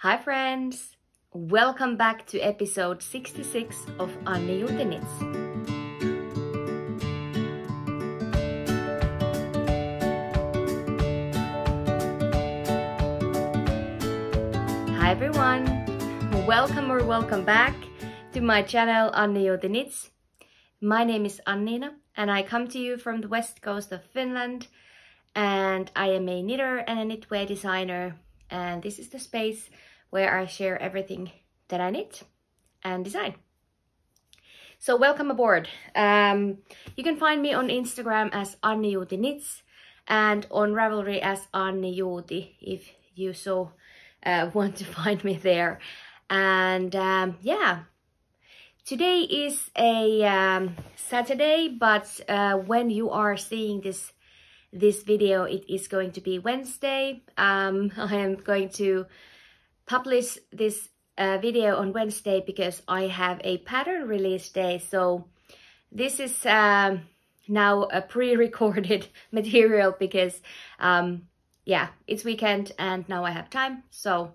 Hi friends! Welcome back to episode 66 of Annijuuti Knits. Hi everyone! Welcome back to my channel Annijuuti Knits. My name is Annina and I come to you from the west coast of Finland, and I am a knitter and a knitwear designer, and this is the space where I share everything that I knit and design. So welcome aboard. You can find me on Instagram as Annijuuti Knits and on Ravelry as Annijuuti if you so want to find me there. And yeah, today is a Saturday, but when you are seeing this video, it is going to be Wednesday. I am going to publish this video on Wednesday because I have a pattern release day. So this is now a pre-recorded material because yeah, it's weekend and now I have time. So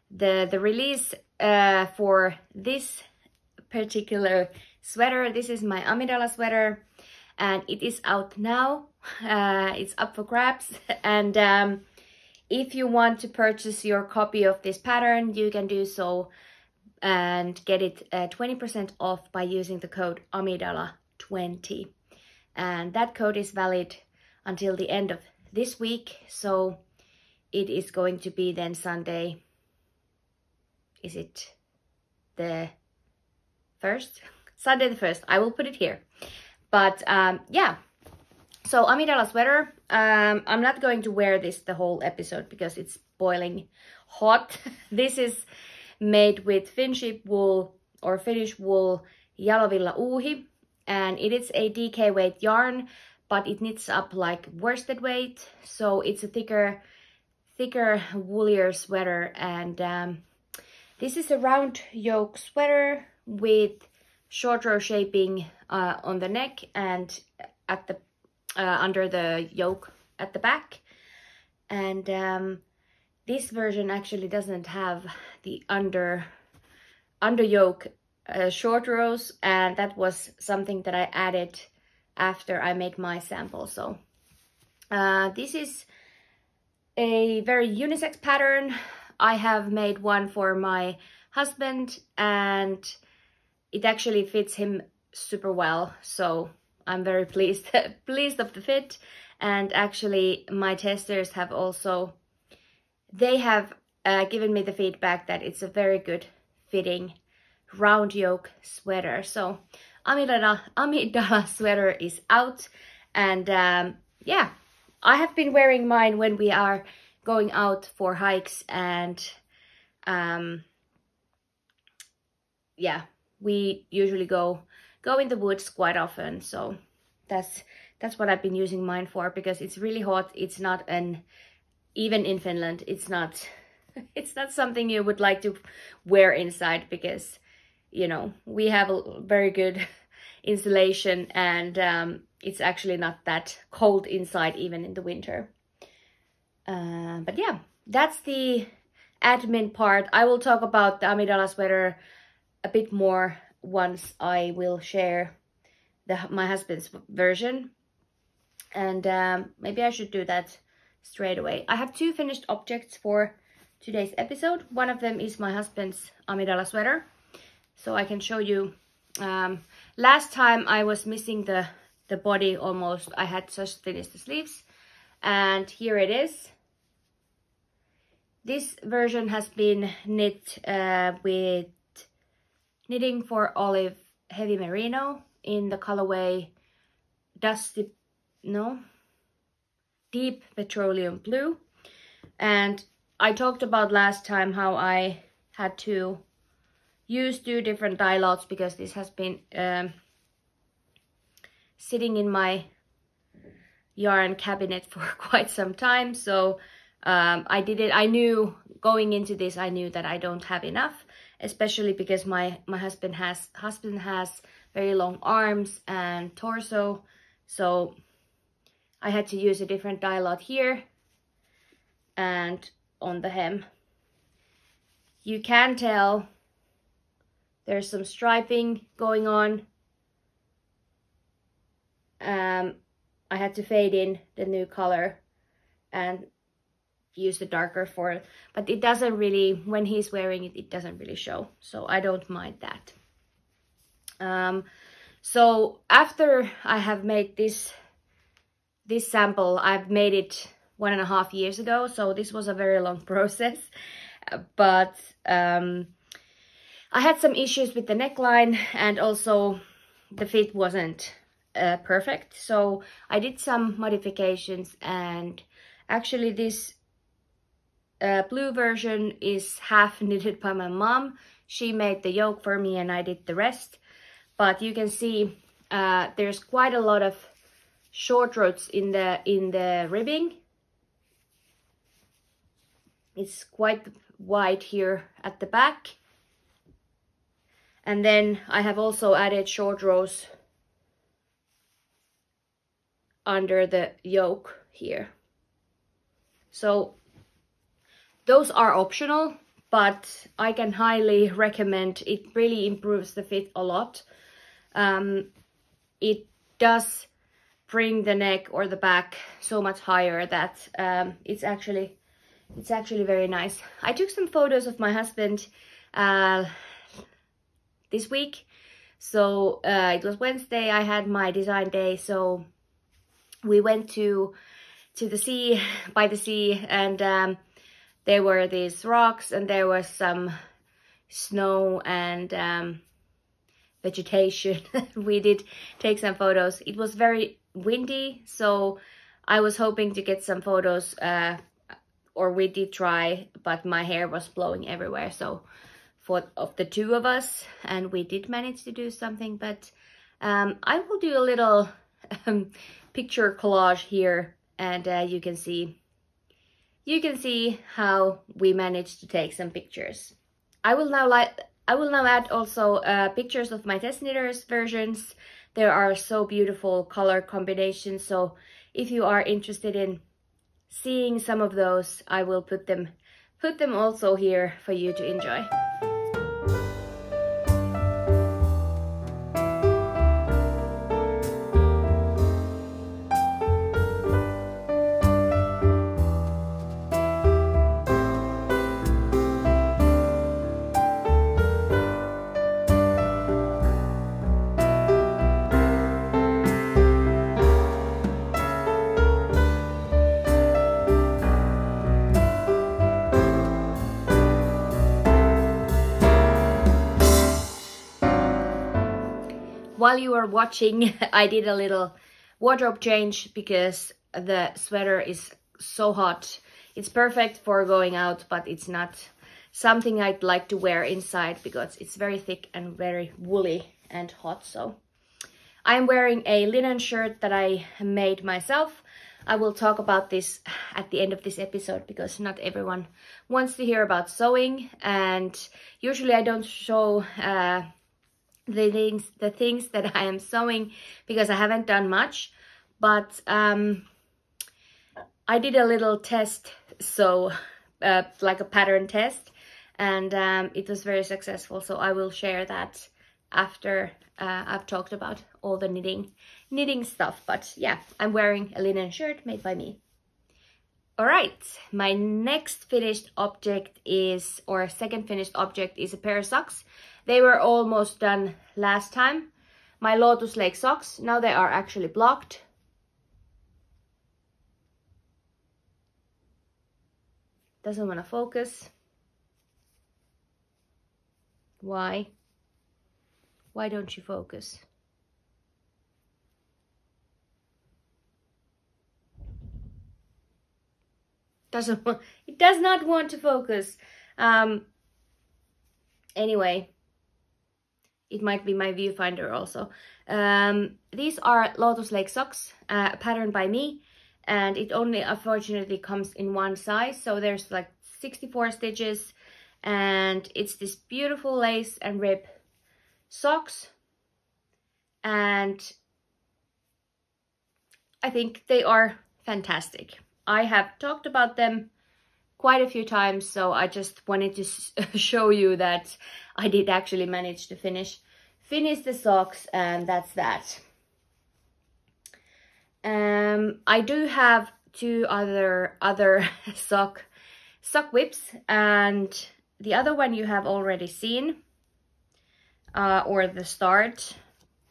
the release for this particular sweater, this is my Amidala sweater and it is out now. It's up for grabs, and if you want to purchase your copy of this pattern, you can do so and get it 20% off by using the code Amidala20. And that code is valid until the end of this week. So it is going to be then Sunday. Is it the 1st? Sunday the 1st. I will put it here. But yeah. So Amidala sweater, I'm not going to wear this the whole episode because it's boiling hot. This is made with Finnish wool or Finnish wool Jalovilla Uuhi, and it is a DK weight yarn, but it knits up like worsted weight, so it's a thicker woolier sweater. And this is a round yoke sweater with short row shaping on the neck and at the under the yoke at the back. And this version actually doesn't have the under yoke short rows, and that was something that I added after I made my sample. So this is a very unisex pattern. I have made one for my husband and it actually fits him super well, so I'm very pleased of the fit. And actually my testers have also, they have given me the feedback that it's a very good fitting round yoke sweater. So Amidala sweater is out, and yeah, I have been wearing mine when we are going out for hikes, and yeah, we usually go in the woods quite often. So that's what I've been using mine for, because it's really hot. It's not even in Finland, it's not something you would like to wear inside, because you know, we have a very good insulation, and it's actually not that cold inside even in the winter. But yeah, that's the admin part. I will talk about the Amidala sweater a bit more once I will share my husband's version, and maybe I should do that straight away. I have two finished objects for today's episode. One of them is my husband's Amidala sweater, so I can show you. Last time I was missing the body almost. I had just finished the sleeves, and here it is. This version has been knit with Knitting for Olive Heavy Merino in the colorway Deep Petroleum Blue. And I talked about last time how I had to use two different dye lots because this has been sitting in my yarn cabinet for quite some time. So I did it. I knew going into this, I knew that I don't have enough, especially because my husband has very long arms and torso, so I had to use a different dye lot here and on the hem. you can tell there's some striping going on. I had to fade in the new color and use the darker for it, but it doesn't really, when he's wearing it, it doesn't really show, so I don't mind that. So after I have made this sample, I've made it 1.5 years ago, so this was a very long process, but I had some issues with the neckline, and also the fit wasn't perfect, so I did some modifications, and actually this blue version is half knitted by my mom. She made the yoke for me and I did the rest, but you can see there's quite a lot of short rows in the ribbing. It's quite wide here at the back, and then I have also added short rows under the yoke here. So those are optional, but I can highly recommend. It really improves the fit a lot. It does bring the neck or the back so much higher that it's actually very nice. I took some photos of my husband this week. So it was Wednesday, I had my design day, so we went to the sea, by the sea, and there were these rocks and there was some snow and vegetation. We did take some photos. It was very windy, so I was hoping to get some photos, or we did try, but my hair was blowing everywhere, so of the two of us, and we did manage to do something. But I will do a little picture collage here, and you can see how we managed to take some pictures. I will now add also pictures of my test knitters versions. There are so beautiful color combinations, so if you are interested in seeing some of those, I will put them also here for you to enjoy. While you were watching, I did a little wardrobe change because the sweater is so hot. It's perfect for going out, but it's not something I'd like to wear inside because it's very thick and very woolly and hot. So I'm wearing a linen shirt that I made myself. I will talk about this at the end of this episode because not everyone wants to hear about sewing, and usually I don't show the things that I am sewing because I haven't done much, but I did a little test, so like a pattern test, and it was very successful, so I will share that after I've talked about all the knitting stuff. But yeah, I'm wearing a linen shirt made by me. All right, my next finished object is, or second finished object is a pair of socks. They were almost done last time. My Lotus Lake socks, now they are actually blocked. Doesn't want to focus. Why? Why don't you focus? It does not want to focus. Anyway, it might be my viewfinder also. These are Lotus Lake socks, patterned by me, and it only unfortunately comes in one size, so there's like 64 stitches, and it's this beautiful lace and rib socks, and I think they are fantastic. I have talked about them quite a few times, so I just wanted to show you that I did actually manage to finish the socks, and that's that. I do have two other sock whips, and the other one you have already seen, or the start,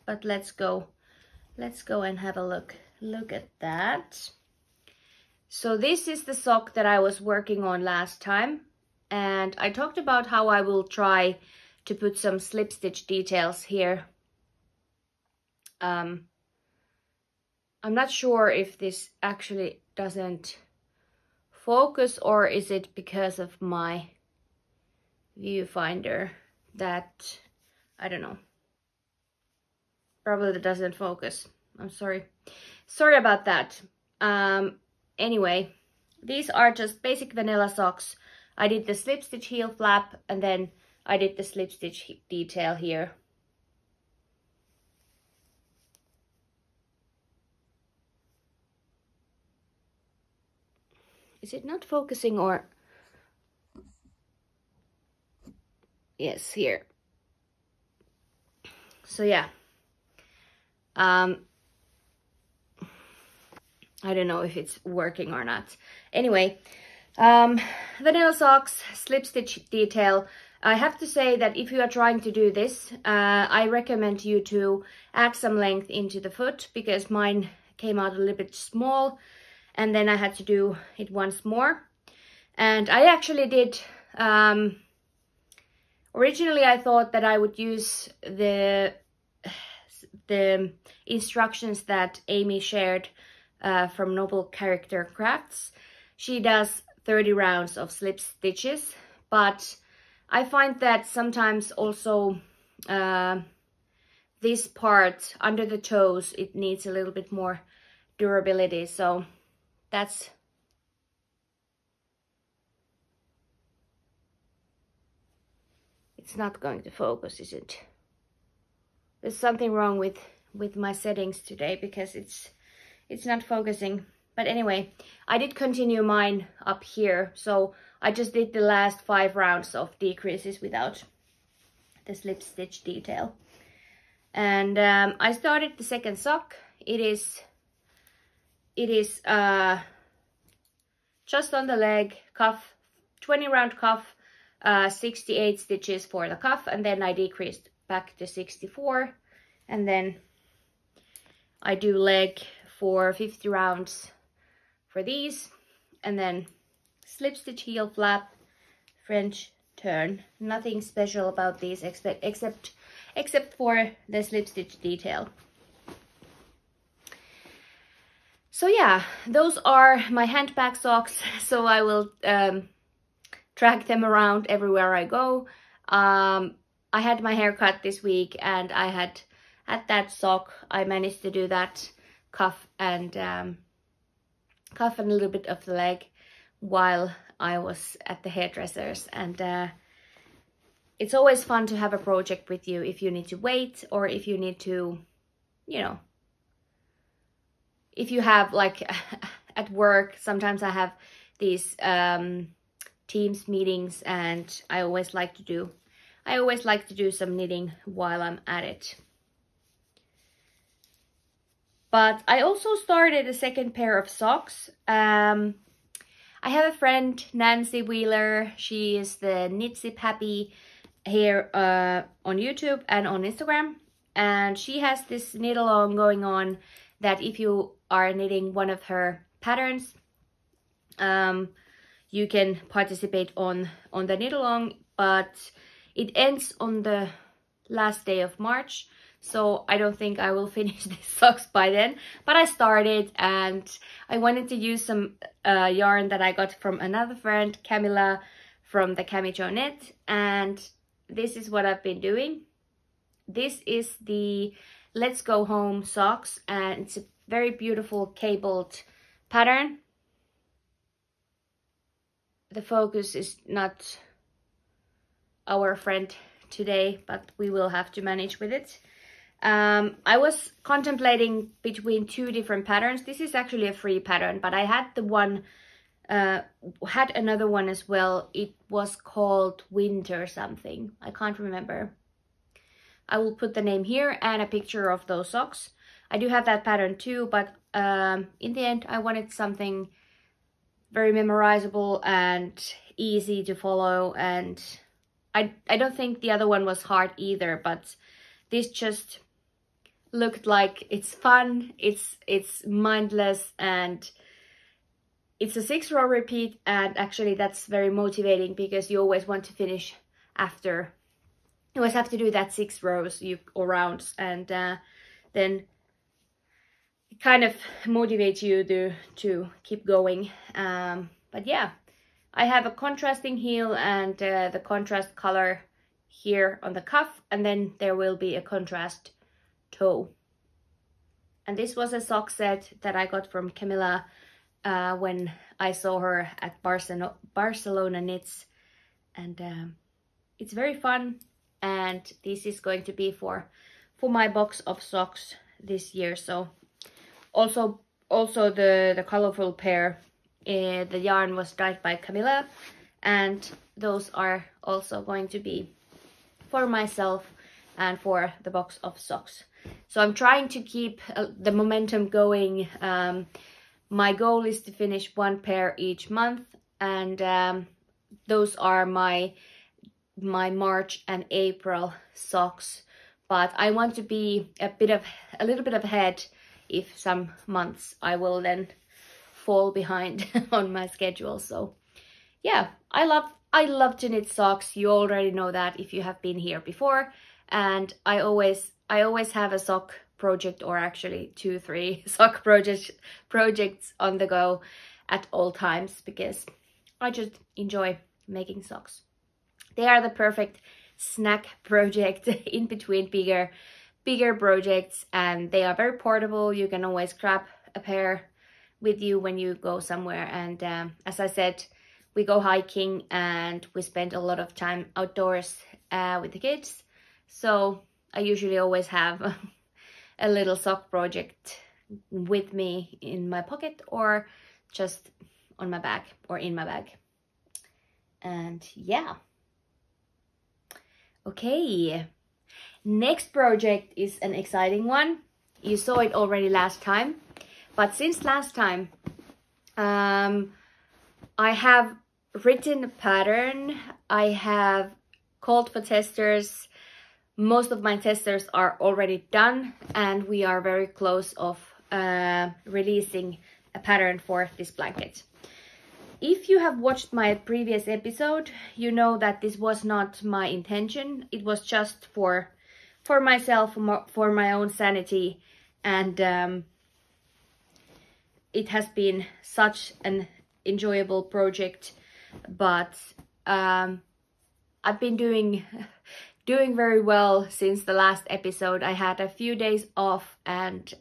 but let's go and have a look at that. So this is the sock that I was working on last time, and I talked about how I will try to put some slip stitch details here. I'm not sure if this actually doesn't focus, or is it because of my viewfinder that, I don't know. Probably it doesn't focus. I'm sorry. Sorry about that. Anyway, these are just basic vanilla socks. I did the slip stitch heel flap, and then I did the slip stitch detail here. Is it not focusing, or? Yes, here. So yeah. I don't know if it's working or not. Anyway, vanilla socks, slip stitch detail. I have to say that if you are trying to do this, I recommend you to add some length into the foot, because mine came out a little bit small, and then I had to do it once more. And I actually did, originally I thought that I would use the instructions that Amy shared from Noble Character Crafts. She does 30 rounds of slip stitches, but I find that sometimes also this part under the toes, it needs a little bit more durability, so that's it's not going to focus, is it? There's something wrong with my settings today, because it's not focusing. But anyway, I did continue mine up here, so I just did the last 5 rounds of decreases without the slip stitch detail. And I started the second sock. It is just on the leg, cuff, 20 round cuff, 68 stitches for the cuff, and then I decreased back to 64, and then I do leg for 50 rounds for these, and then slip stitch heel flap, French turn. Nothing special about these except for the slip stitch detail. So yeah, those are my handbag socks. So I will track them around everywhere I go. I had my hair cut this week, and I had that sock. I managed to do that cuff and a little bit of the leg while I was at the hairdressers. And it's always fun to have a project with you if you need to wait, or if you need to, you know, if you have, like, at work, sometimes I have these Teams meetings, and I always like to do some knitting while I'm at it. But I also started a second pair of socks. I have a friend, Nancy Wheeler. She is the Knitsip Happy here on YouTube and on Instagram. And she has this knit along going on, that if you are knitting one of her patterns, you can participate on the knit along, but it ends on the last day of March. So I don't think I will finish these socks by then, but I started, and I wanted to use some yarn that I got from another friend, Camilla, from the CamijoKnit, and this is what I've been doing. This is the Let's Go Home socks, and it's a very beautiful cabled pattern. The focus is not our friend today, but we will have to manage with it. I was contemplating between 2 different patterns. This is actually a free pattern, but I had the one had another one as well. It was called Winter something. I can't remember. I will put the name here and a picture of those socks. I do have that pattern too, but in the end I wanted something very memorizable and easy to follow, and I don't think the other one was hard either, but this just looked like it's fun, it's mindless, and it's a 6-row repeat, and actually that's very motivating because you always want to finish after. You always have to do that 6 rows or rounds, and then it kind of motivates you to keep going. But yeah, I have a contrasting heel and the contrast color here on the cuff, and then there will be a contrast toe. And this was a sock set that I got from Camilla when I saw her at Barcelona Knits, and it's very fun, and this is going to be for my box of socks this year. So also the colorful pair, the yarn was dyed by Camilla, and those are also going to be for myself and for the box of socks. So I'm trying to keep the momentum going. My goal is to finish 1 pair each month, and those are my March and April socks. But I want to be a little bit ahead if some months I will then fall behind on my schedule. So yeah, I love to knit socks. You already know that if you have been here before, and I always have a sock project, or actually 2-3 sock projects on the go at all times, because I just enjoy making socks. They are the perfect snack project in between bigger projects, and they are very portable. You can always grab a pair with you when you go somewhere, and as I said, we go hiking and we spend a lot of time outdoors with the kids, so I usually always have a little sock project with me in my pocket, or just on my bag or in my bag. And yeah, okay, next project is an exciting one. You saw it already last time, but since last time I have written a pattern, I have called for testers. Most of my testers are already done, and we are very close of releasing a pattern for this blanket. If you have watched my previous episode, you know that this was not my intention. It was just for myself, for my own sanity, and it has been such an enjoyable project. But I've been doing very well since the last episode. I had a few days off, and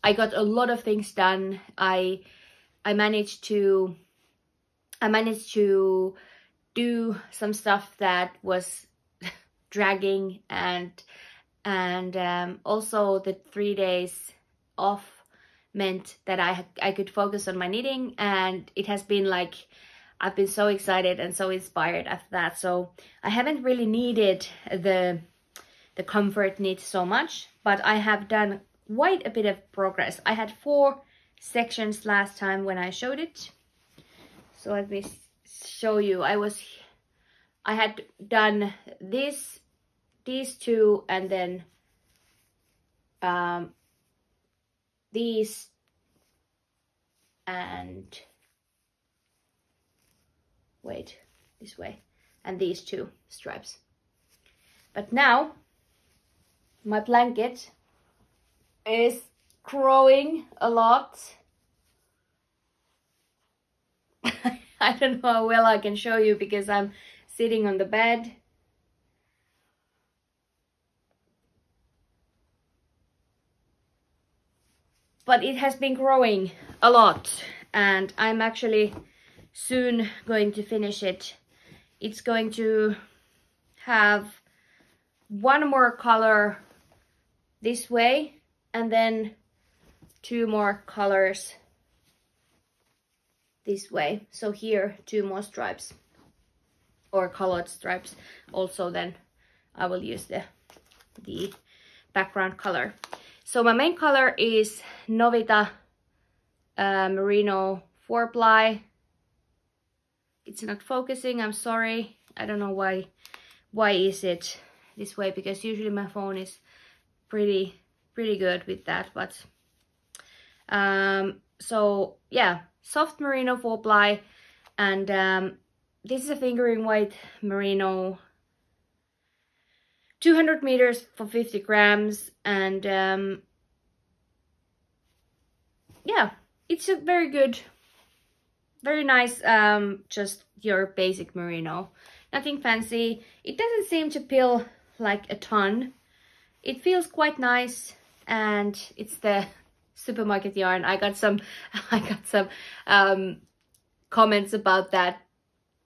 I got a lot of things done. I managed to do some stuff that was dragging, and also the 3 days off meant that I could focus on my knitting, and it has been like I've been so excited and so inspired after that. So I haven't really needed the comfort knit so much, but I have done quite a bit of progress. I had 4 sections last time when I showed it. So let me show you. I had done these 2, and then these, and wait, this way, and these 2 stripes. But now my blanket is growing a lot. I don't know how well I can show you because I'm sitting on the bed. But it has been growing a lot, and I'm actually soon going to finish it. It's going to have 1 more color this way, and then 2 more colors this way. So here 2 more stripes or colored stripes. Also then I will use the background color. So my main color is Novita Merino 4-ply. It's not focusing, I'm sorry. I don't know why is it this way, because usually my phone is pretty good with that. But so yeah, soft merino 4-ply, and this is a fingering weight merino, 200 meters for 50 grams, and yeah, it's a very good, very nice, just your basic merino, nothing fancy. It doesn't seem to pill like a ton. It feels quite nice, and it's the supermarket yarn. I got some comments about that.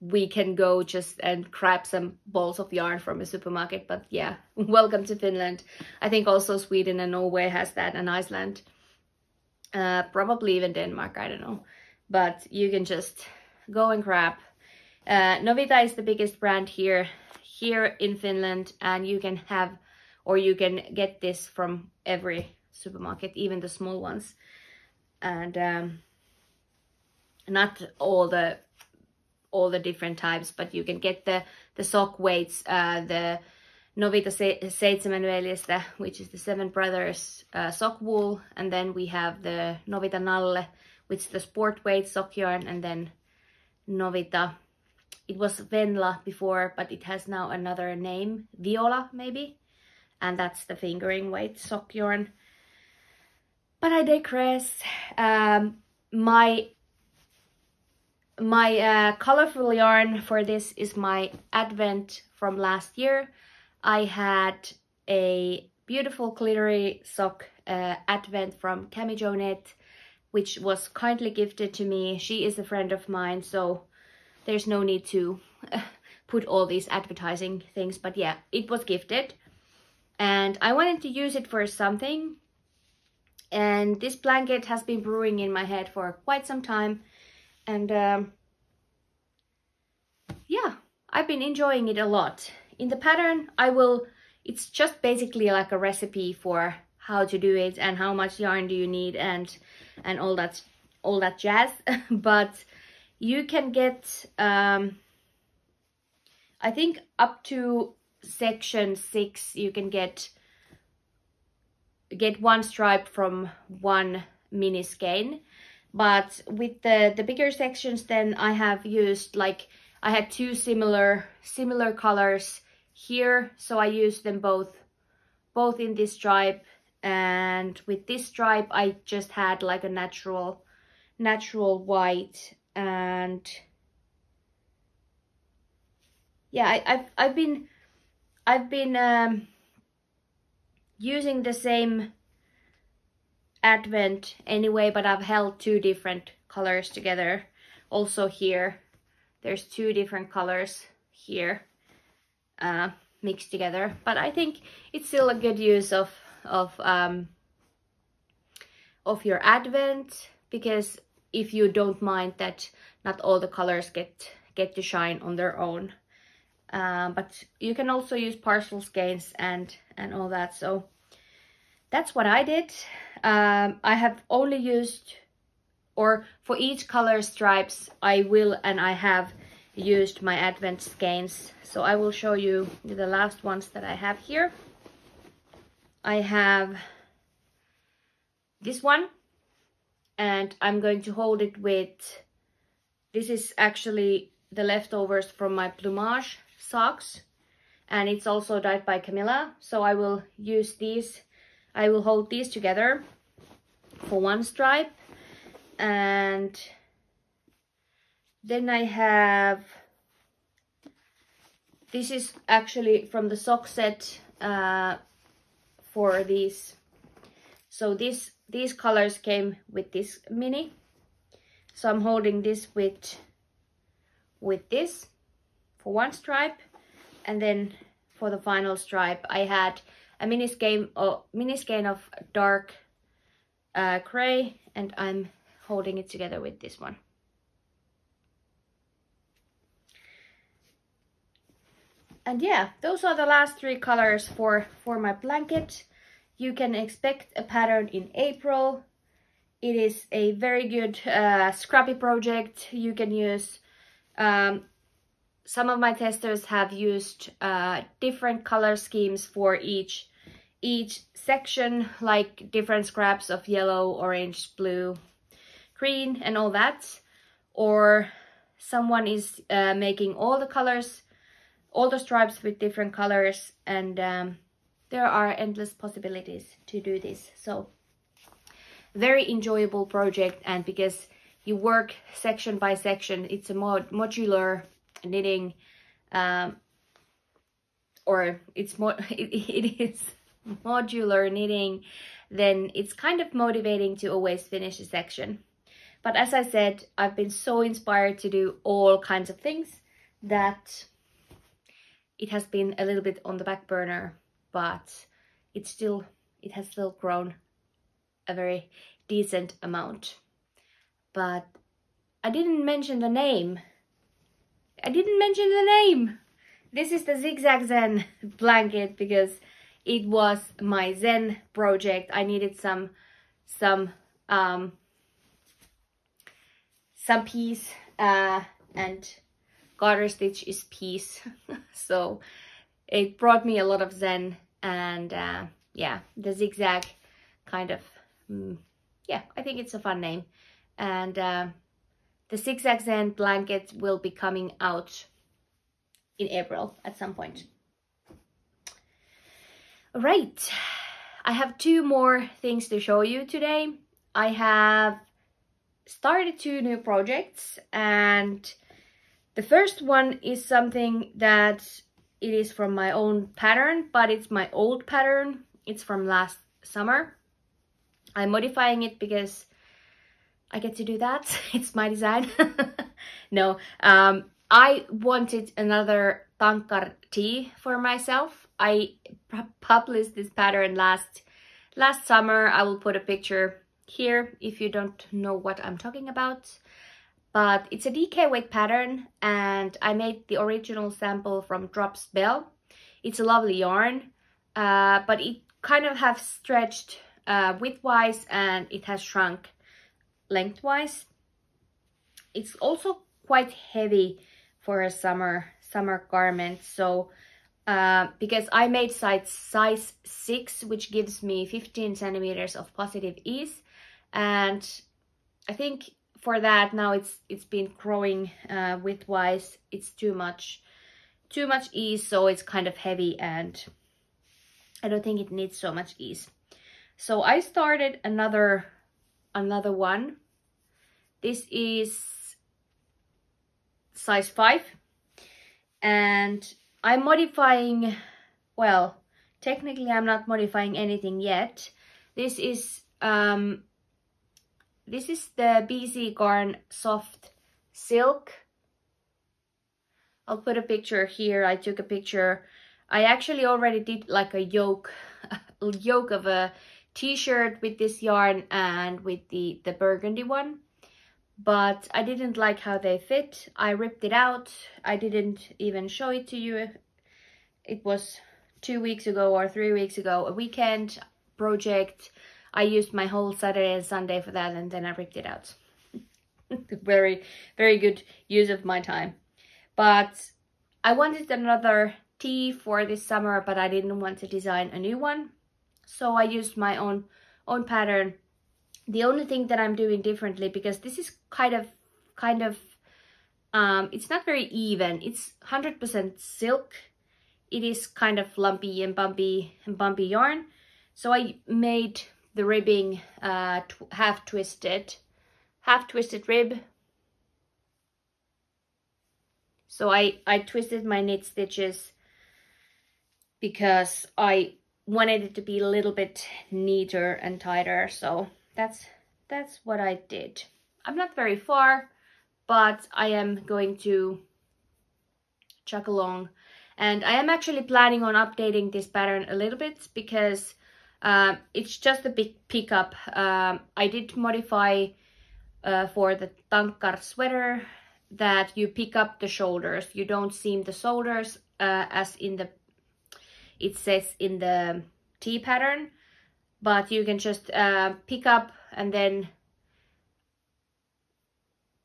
We can go just and grab some balls of yarn from a supermarket, but yeah, welcome to Finland. I think also Sweden and Norway has that, and Iceland, probably even Denmark, I don't know, but you can just go and grab. Novita is the biggest brand here in Finland, and you can have, or you can get this from every supermarket, even the small ones, and not all the different types, but you can get the sock weights, the Novita Seitsemänveljestä, which is the 7 brothers sock wool, and then we have the Novita Nalle, which is the sport weight sock yarn, and then Novita, it was Venla before, but it has now another name, Viola maybe, and that's the fingering weight sock yarn. But I digress. My colorful yarn for this is my Advent from last year. I had a beautiful glittery sock Advent from CamijoKnit, which was kindly gifted to me. She is a friend of mine, so there's no need to put all these advertising things, but yeah, it was gifted. And I wanted to use it for something. And this blanket has been brewing in my head for quite some time. And yeah, I've been enjoying it a lot. In the pattern, it's just basically like a recipe for how to do it and how much yarn do you need and all that jazz. But you can get, I think up to section 6, you can get 1 stripe from 1 mini skein. But with the bigger sections, then I have used, like, I had 2 similar colors here, so I used them both in this stripe, and with this stripe I just had like a natural white. And yeah, I've been using the same Advent anyway, but I've held 2 different colors together. Also here, there's 2 different colors here mixed together, but I think it's still a good use of your Advent, because if you don't mind that not all the colors get to shine on their own, but you can also use partial skeins and all that. So that's what I did. I have only used, or for each color stripes I have used my Advent skeins. So I will show you the last ones that I have here. I have this one, and I'm going to hold it with, this is actually the leftovers from my plumage socks, and it's also dyed by Camilla. So I will use these, I will hold these together for 1 stripe. And then I have, this is actually from the sock set for these. So these colors came with this mini. So I'm holding this with this for 1 stripe, and then for the final stripe I had a mini skein of dark gray, and I'm holding it together with this one. And yeah, those are the last 3 colors for my blanket. You can expect a pattern in April. It is a very good scrappy project. You can use, some of my testers have used different color schemes for each section, like different scraps of yellow, orange, blue, green and all that. Or someone is making all the colors, all the stripes with different colors, and there are endless possibilities to do this. So very enjoyable project, and because you work section by section, it's a modular knitting, or it is modular knitting, then it's kind of motivating to always finish a section. But as I said, I've been so inspired to do all kinds of things that it has been a little bit on the back burner, but it has still grown a very decent amount. But I didn't mention the name. This is the Zigzag Zen blanket because it was my Zen project. I needed some piece, and garter stitch is piece. So it brought me a lot of Zen, and yeah, the zigzag kind of, yeah, I think it's a fun name. And the Zigzag Zen blanket will be coming out in April at some point. All right, I have 2 more things to show you today. I have started 2 new projects, and the first one is something that it is from my own pattern, but it's my old pattern. It's from last summer. I'm modifying it because I get to do that. It's my design. No, I wanted another tankar tee for myself. I published this pattern last summer. I will put a picture here if you don't know what I'm talking about. But it's a DK weight pattern, and I made the original sample from Drops Bell. It's a lovely yarn, but it kind of has stretched widthwise, and it has shrunk lengthwise. It's also quite heavy for a summer garment. So because I made size 6, which gives me 15 centimeters of positive ease, and I think for that now it's been growing widthwise. It's too much ease, so it's kind of heavy, and I don't think it needs so much ease. So I started another one. This is size 5, and I'm modifying, well, technically I'm not modifying anything yet. This is the BC Garn Soft Silk. I'll put a picture here. I took a picture. I actually already did like a yoke of a t-shirt with this yarn and with the burgundy one, but I didn't like how they fit. I ripped it out. I didn't even show it to you. It was 2 weeks ago or 3 weeks ago, a weekend project. I used my whole Saturday and Sunday for that, and then I ripped it out. Very, very good use of my time. But I wanted another tee for this summer, but I didn't want to design a new one. So I used my own pattern. The only thing that I'm doing differently, because this is kind of it's not very even. It's 100% silk. It is kind of lumpy and bumpy yarn. So I made the ribbing half twisted rib. So I twisted my knit stitches because I wanted it to be a little bit neater and tighter. So that's what I did. I'm not very far, but I am going to chug along, and I am actually planning on updating this pattern a little bit because it's just a big pickup. I did modify for the tankar sweater that you pick up the shoulders. You don't seam the shoulders as in the, it says in the T pattern, but you can just pick up and then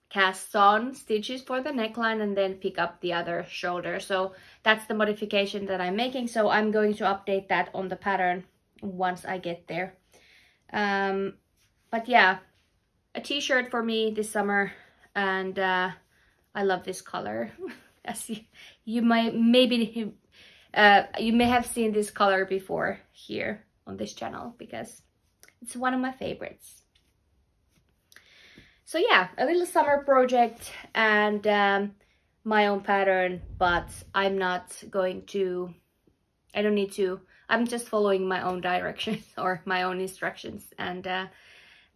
cast on stitches for the neckline and then pick up the other shoulder. So that's the modification that I'm making. So I'm going to update that on the pattern once I get there. But yeah, a t-shirt for me this summer, and I love this color. As you might maybe you may have seen this color before here on this channel because it's one of my favorites. So yeah, a little summer project and my own pattern, but I'm not going to, I don't need to, I'm just following my own directions or my own instructions and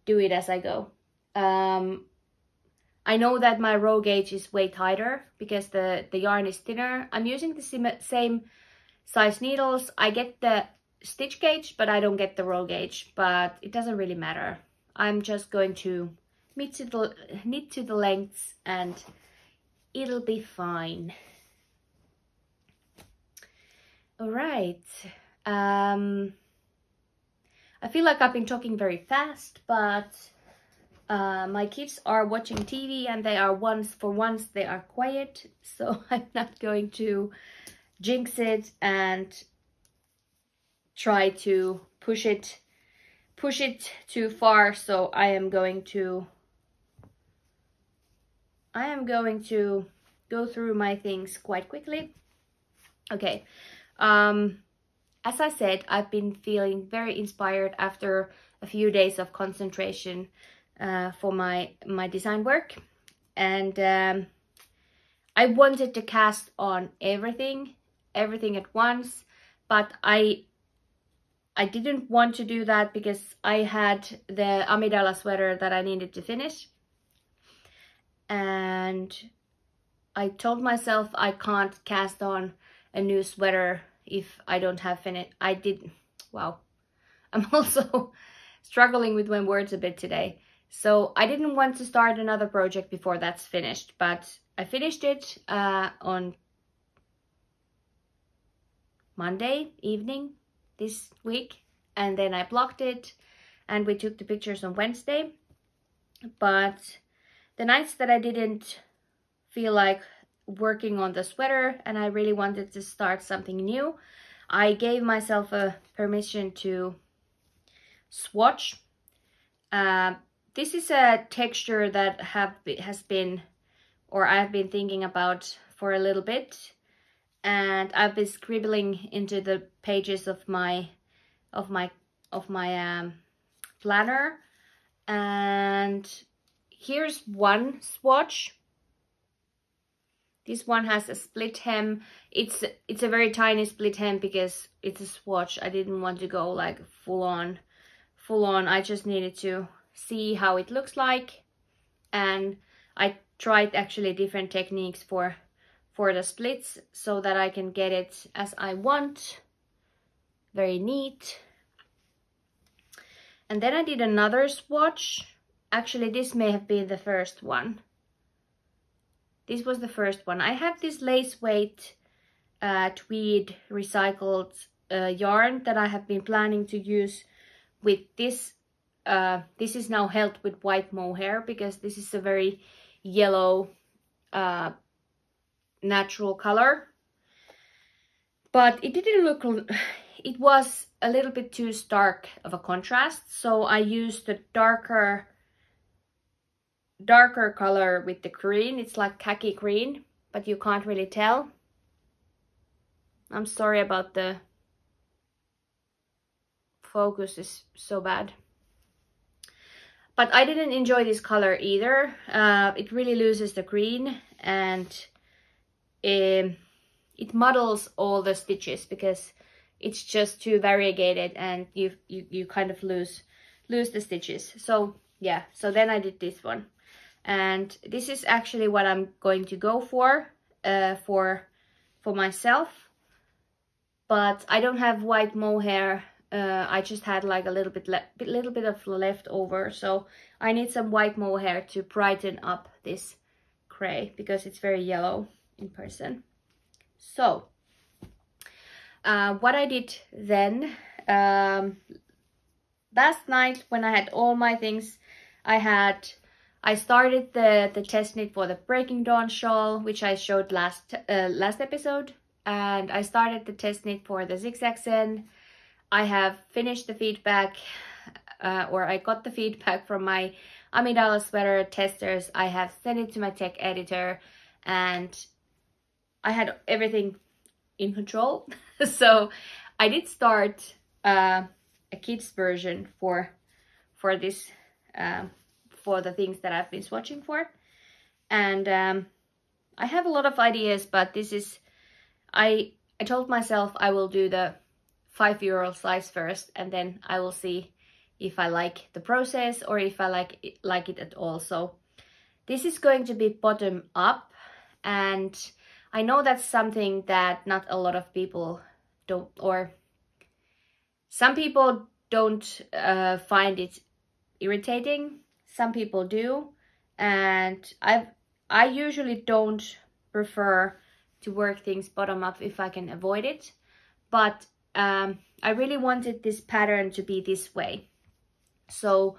do it as I go. I know that my row gauge is way tighter because the yarn is thinner. I'm using the same size needles. I get the stitch gauge, but I don't get the row gauge, but it doesn't really matter. I'm just going to knit to the lengths and it'll be fine. All right. I feel like I've been talking very fast, but my kids are watching TV and they are for once they are quiet, so I'm not going to jinx it and try to push it too far. So I am going to go through my things quite quickly. Okay. As I said, I've been feeling very inspired after a few days of concentration for my design work, and I wanted to cast on everything at once, but I didn't want to do that because I had the Amidala sweater that I needed to finish, and I told myself I can't cast on a new sweater if I don't have finished. Wow, I'm also struggling with my words a bit today. So I didn't want to start another project before that's finished, but I finished it on Monday evening this week, and then I blocked it and we took the pictures on Wednesday. But the nights that I didn't feel like working on the sweater and I really wanted to start something new, I gave myself a permission to swatch. This is a texture that I've been thinking about for a little bit, and I've been scribbling into the pages of my planner. And here's one swatch. This one has a split hem. It's a very tiny split hem because it's a swatch. I didn't want to go like full on. I just needed to see how it looks like, and I tried actually different techniques for the splits so that I can get it as I want. Very neat. And then I did another swatch. Actually, this may have been the first one. This was the first one. I have this lace weight tweed recycled yarn that I have been planning to use with this. This is now held with white mohair because this is a very yellow natural color. But it didn't look, it was a little bit too stark of a contrast, so I used the darker color with the green. It's like khaki green, but you can't really tell. I'm sorry about the focus is so bad. But I didn't enjoy this color either. It really loses the green, and it muddles all the stitches because it's just too variegated, and you kind of lose the stitches. So yeah, so then I did this one. And this is actually what I'm going to go for myself. But I don't have white mohair. I just had like a little bit of leftover, so I need some white mohair to brighten up this gray because it's very yellow in person. So what I did then, last night when I had all my things, I started the test knit for the Breaking Dawn shawl, which I showed last episode, and I started the test knit for the Zigzag Zen. I have finished the feedback, or I got the feedback from my Amidala sweater testers. I have sent it to my tech editor, and I had everything in control. So I did start a kids version for this, for the things that I've been swatching for. And I have a lot of ideas, but this is, I told myself I will do the 5 euro size first, and then I will see if I like the process or if I like it at all. So this is going to be bottom up, and I know that's something that not a lot of people don't, or some people don't find it irritating. Some people do, and I usually don't prefer to work things bottom up if I can avoid it, but I really wanted this pattern to be this way. So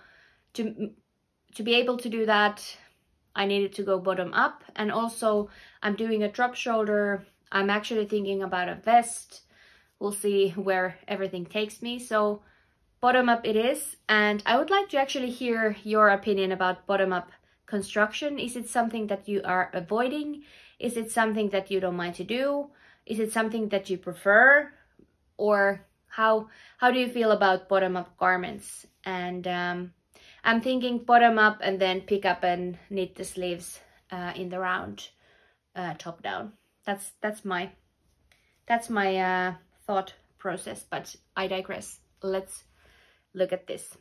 to be able to do that, I needed to go bottom up. And also I'm doing a drop shoulder. I'm actually thinking about a vest. We'll see where everything takes me. So bottom up it is. And I would like to actually hear your opinion about bottom up construction. Is it something that you are avoiding? Is it something that you don't mind to do? Is it something that you prefer? Or how do you feel about bottom up garments? And I'm thinking bottom up and then pick up and knit the sleeves in the round top down. That's my thought process, but I digress. Let's look at this.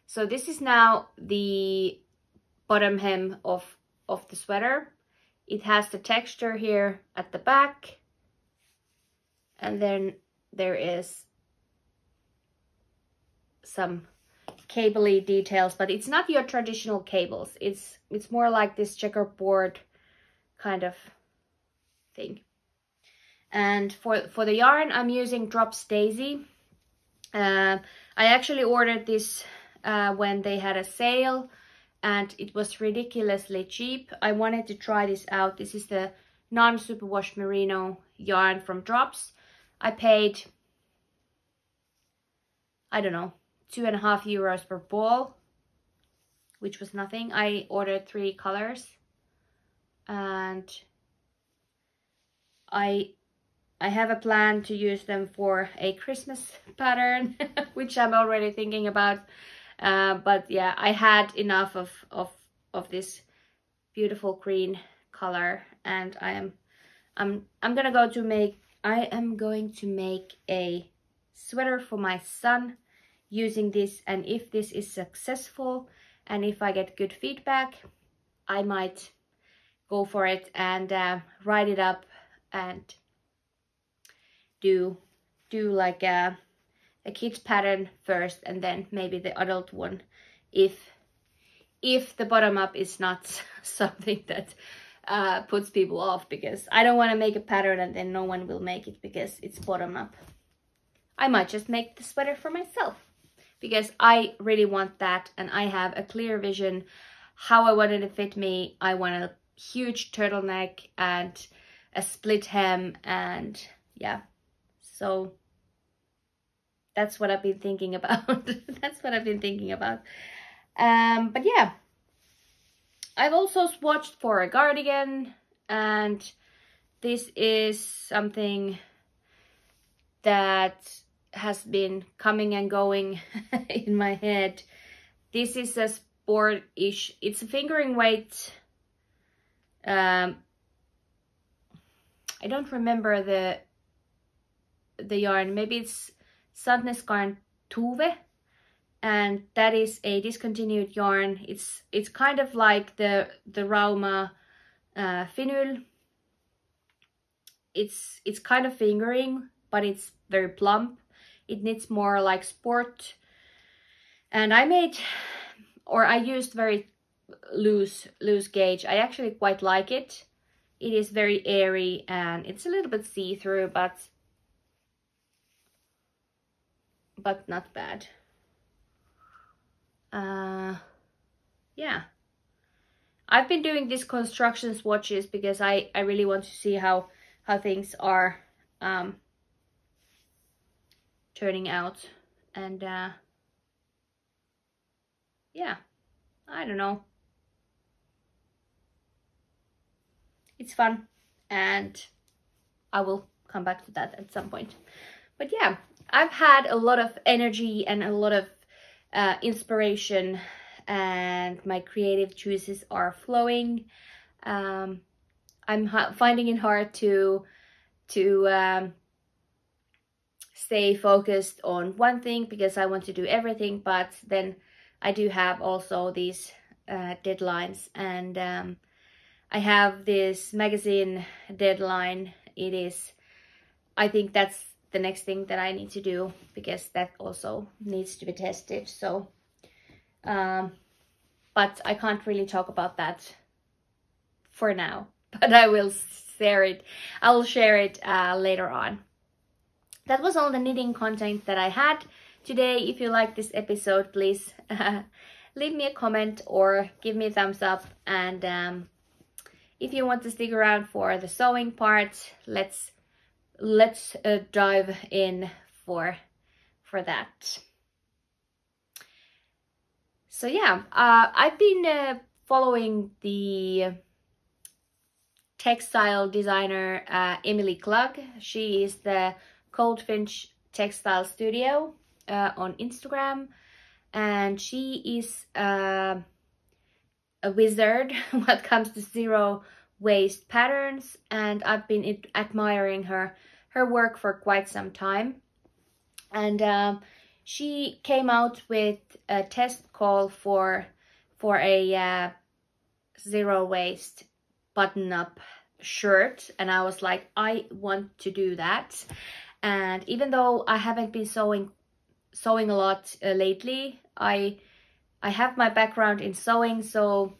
So this is now the bottom hem of the sweater. It has the texture here at the back, and then there is some cable-y details, but it's not your traditional cables. It's more like this checkerboard kind of thing. And for the yarn, I'm using Drops Daisy. I actually ordered this when they had a sale, and it was ridiculously cheap. I wanted to try this out. This is the non-superwash merino yarn from Drops. I paid, I don't know, 2.5 euros per ball, which was nothing. I ordered 3 colors, and I have a plan to use them for a Christmas pattern, which I'm already thinking about. But yeah, I had enough of this beautiful green color, and I am going to make a sweater for my son using this. And if this is successful and if I get good feedback, I might go for it and write it up and do like a kid's pattern first, and then maybe the adult one if the bottom up is not something that puts people off, because I don't want to make a pattern and then no one will make it because it's bottom up. I might just make the sweater for myself because I really want that, and I have a clear vision how I want it to fit me. I want a huge turtleneck and a split hem, and yeah, so that's what I've been thinking about. That's what I've been thinking about. But yeah, I've also swatched for a cardigan, and this is something that has been coming and going in my head. This is a sport-ish, it's a fingering weight. I don't remember the yarn. Maybe it's Sandnesgarn Tuve, and that is a discontinued yarn. It's kind of like the Rauma Finul. It's kind of fingering, but it's very plump. It knits more like sport. And I used very loose gauge. I actually quite like it. It is very airy and it's a little bit see-through, but not bad. Yeah, I've been doing these construction swatches because I really want to see how things are turning out, and yeah, I don't know, it's fun, and I will come back to that at some point. But yeah, I've had a lot of energy and a lot of inspiration, and my creative juices are flowing. I'm finding it hard to stay focused on one thing because I want to do everything, but then I do have also these deadlines, and I have this magazine deadline. It is, I think that's the next thing that I need to do, because that also needs to be tested. So but I can't really talk about that for now, but I will share it. I will share it later on. That was all the knitting content that I had today. If you like this episode, please leave me a comment or give me a thumbs up. And if you want to stick around for the sewing part, let's dive in for that. So yeah, I've been following the textile designer Emily Klug. She is the Goldfinch Textile Studio on Instagram, and she is a wizard when it comes to zero waste patterns, and I've been admiring her work for quite some time. And she came out with a test call for a zero waste button-up shirt, and I was like, I want to do that. And even though I haven't been sewing a lot lately, I have my background in sewing, so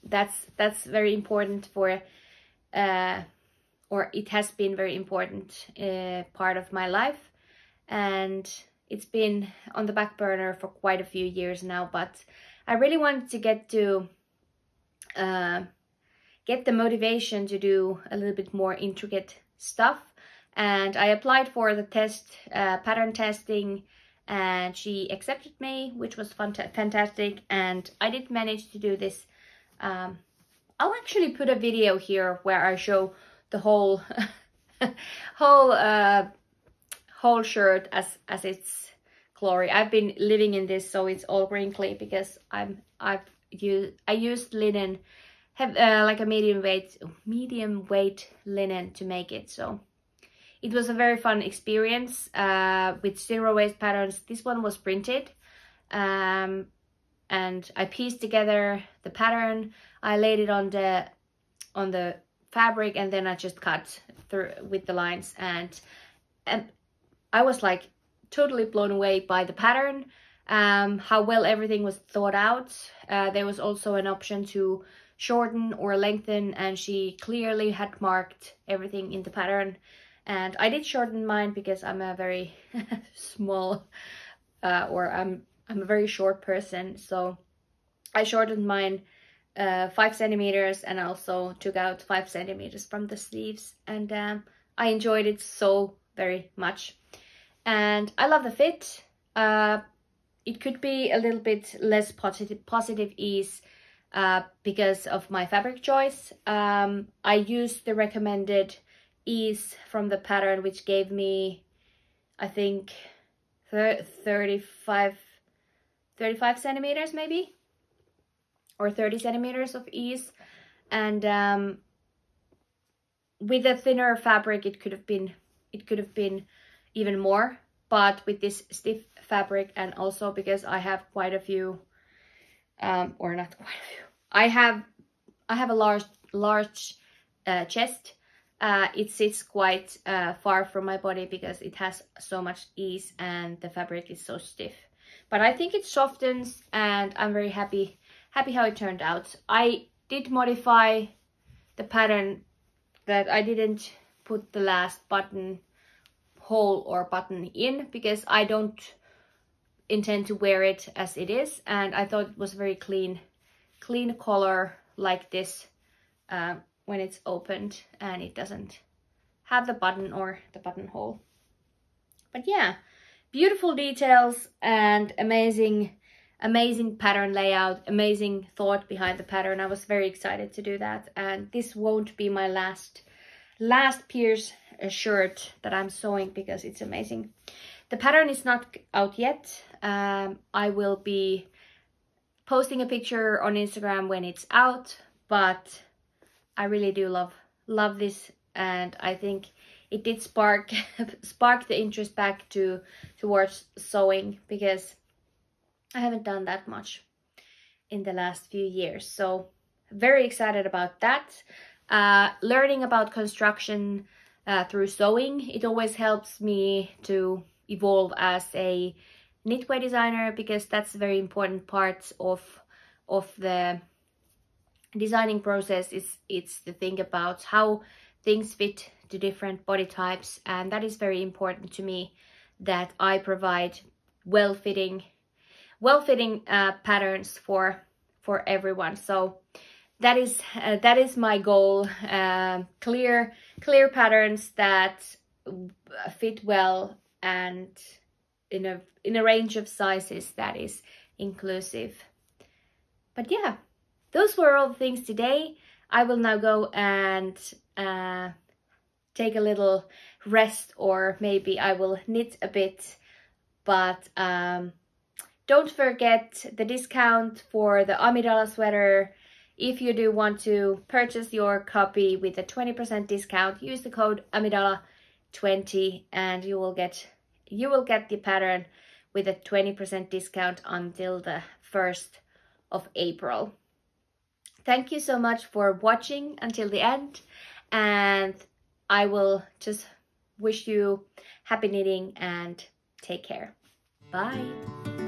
that's very important for or it has been very important part of my life, and it's been on the back burner for quite a few years now. But I really wanted to get the motivation to do a little bit more intricate stuff, and I applied for the test, pattern testing, and she accepted me, which was fantastic. And I did manage to do this. I'll actually put a video here where I show the whole whole shirt as its glory. I've been living in this, so it's all wrinkly because I used linen, like a medium weight linen to make it. So it was a very fun experience with zero waste patterns. This one was printed, and I pieced together the pattern. I laid it on the fabric, and then I just cut through with the lines, and I was like totally blown away by the pattern, how well everything was thought out. There was also an option to shorten or lengthen, and she clearly had marked everything in the pattern. And I did shorten mine because I'm a very small or I'm a very short person, so I shortened mine 5 centimeters, and also took out 5 centimeters from the sleeves, and I enjoyed it so very much, and I love the fit. It could be a little bit less positive ease because of my fabric choice. I used the recommended ease from the pattern, which gave me, I think, 35 centimeters maybe, or 30 centimeters of ease. And with a thinner fabric, it could have been even more. But with this stiff fabric, and also because I have quite a few, or not quite a few, I have a large chest. It sits quite far from my body because it has so much ease and the fabric is so stiff. But I think it softens, and I'm very happy happy how it turned out. I did modify the pattern that I didn't put the last button hole or button in because I don't intend to wear it as it is, and I thought it was very clean color like this when it's opened and it doesn't have the button or the buttonhole. But yeah, beautiful details and amazing pattern layout, amazing thought behind the pattern. I was very excited to do that, and this won't be my last Pierce shirt that I'm sewing because it's amazing. The pattern is not out yet. I will be posting a picture on Instagram when it's out, but I really do love this, and I think it did spark the interest back towards sewing, because I haven't done that much in the last few years. So very excited about that. Learning about construction through sewing, it always helps me to evolve as a knitwear designer, because that's a very important part of the designing process. It's to think about how things fit to different body types, and that is very important to me, that I provide well-fitting patterns for everyone. So that is my goal. Clear patterns that fit well and in a range of sizes that is inclusive. But yeah, those were all the things today. I will now go and take a little rest, or maybe I will knit a bit. But don't forget the discount for the Amidala sweater. If you do want to purchase your copy with a 20% discount, use the code Amidala20 and you will get the pattern with a 20% discount until the 1st of April. Thank you so much for watching until the end, and I will just wish you happy knitting and take care. Bye.